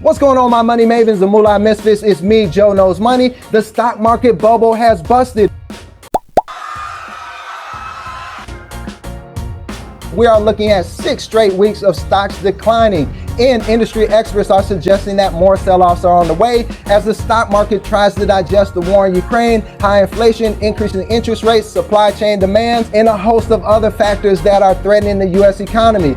What's going on, my money mavens, the moolah misfits? It's me, Joe Knows Money. The stock market bubble has busted. We are looking at 6 straight weeks of stocks declining, and industry experts are suggesting that more sell-offs are on the way as the stock market tries to digest the war in Ukraine, high inflation, increasing interest rates, supply chain demands, and a host of other factors that are threatening the U.S. economy.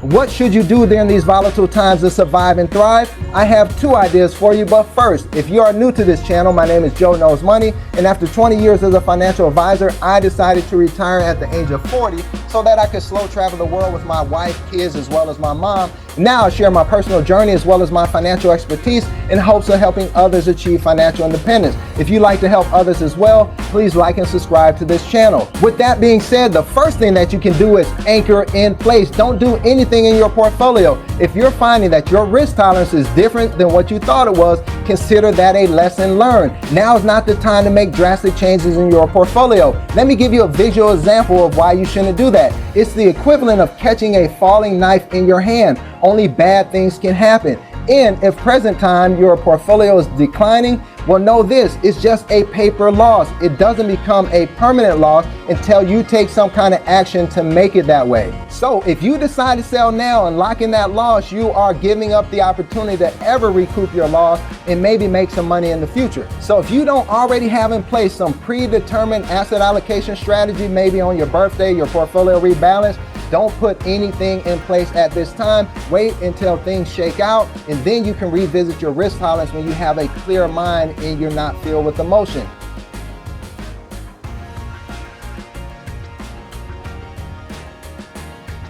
What should you do during these volatile times to survive and thrive? I have 2 ideas for you, but first, if you are new to this channel, my name is Joe Knows Money, and after 20 years as a financial advisor, I decided to retire at the age of 40 so that I could slow travel the world with my wife, kids, as well as my mom. Now I share my personal journey as well as my financial expertise in hopes of helping others achieve financial independence. If you'd like to help others as well, please like and subscribe to this channel. With that being said, the first thing that you can do is anchor in place. Don't do anything in your portfolio. If you're finding that your risk tolerance is different than what you thought it was, consider that a lesson learned. Now is not the time to make drastic changes in your portfolio. Let me give you a visual example of why you shouldn't do that. It's the equivalent of catching a falling knife in your hand. Only bad things can happen. And if present time your portfolio is declining, well, know this, it's just a paper loss. It doesn't become a permanent loss until you take some kind of action to make it that way. So if you decide to sell now and lock in that loss, you are giving up the opportunity to ever recoup your loss and maybe make some money in the future. So if you don't already have in place some predetermined asset allocation strategy, maybe on your birthday, your portfolio rebalance, don't put anything in place at this time. Wait until things shake out, and then you can revisit your risk tolerance when you have a clear mind and you're not filled with emotion.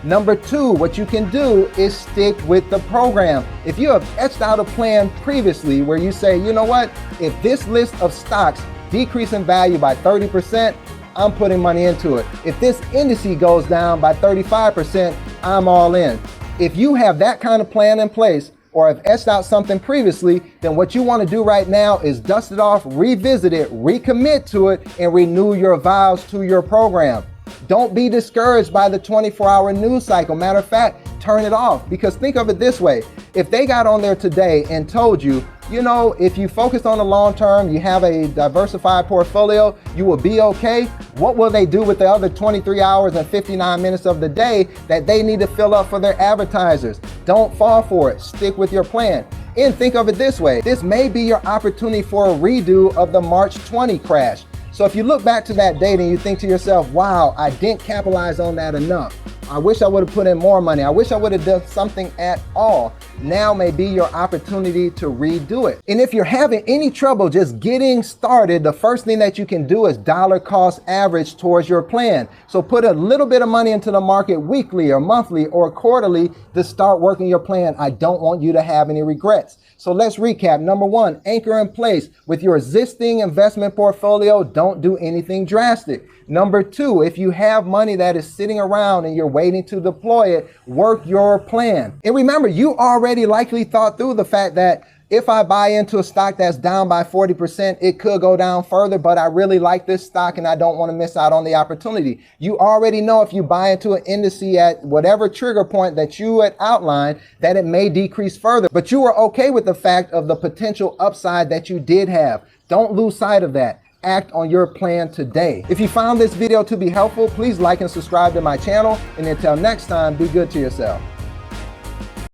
Number 2, what you can do is stick with the program. If you have etched out a plan previously where you say, you know what, if this list of stocks decrease in value by 30%, I'm putting money into it. If this index goes down by 35%, I'm all in. If you have that kind of plan in place or have etched out something previously, then what you want to do right now is dust it off, revisit it, recommit to it, and renew your vows to your program. Don't be discouraged by the 24-hour news cycle. Matter of fact, turn it off, because think of it this way. If they got on there today and told you, you know, if you focus on the long term, you have a diversified portfolio, you will be okay. What will they do with the other 23 hours and 59 minutes of the day that they need to fill up for their advertisers? Don't fall for it. Stick with your plan. And think of it this way. This may be your opportunity for a redo of the March 20 crash. So if you look back to that date and you think to yourself, wow, I didn't capitalize on that enough. I wish I would have put in more money. I wish I would have done something at all. Now may be your opportunity to redo it. And if you're having any trouble just getting started, the first thing that you can do is dollar cost average towards your plan. So put a little bit of money into the market weekly or monthly or quarterly to start working your plan. I don't want you to have any regrets. So let's recap. Number 1, anchor in place. With your existing investment portfolio, don't do anything drastic. Number 2, if you have money that is sitting around and you're waiting to deploy it, work your plan. And remember, you already likely thought through the fact that if I buy into a stock that's down by 40%, it could go down further, but I really like this stock and I don't want to miss out on the opportunity. You already know if you buy into an index at whatever trigger point that you had outlined, that it may decrease further, but you were okay with the fact of the potential upside that you did have. Don't lose sight of that. Act on your plan today. If you found this video to be helpful, please like and subscribe to my channel. And until next time, be good to yourself.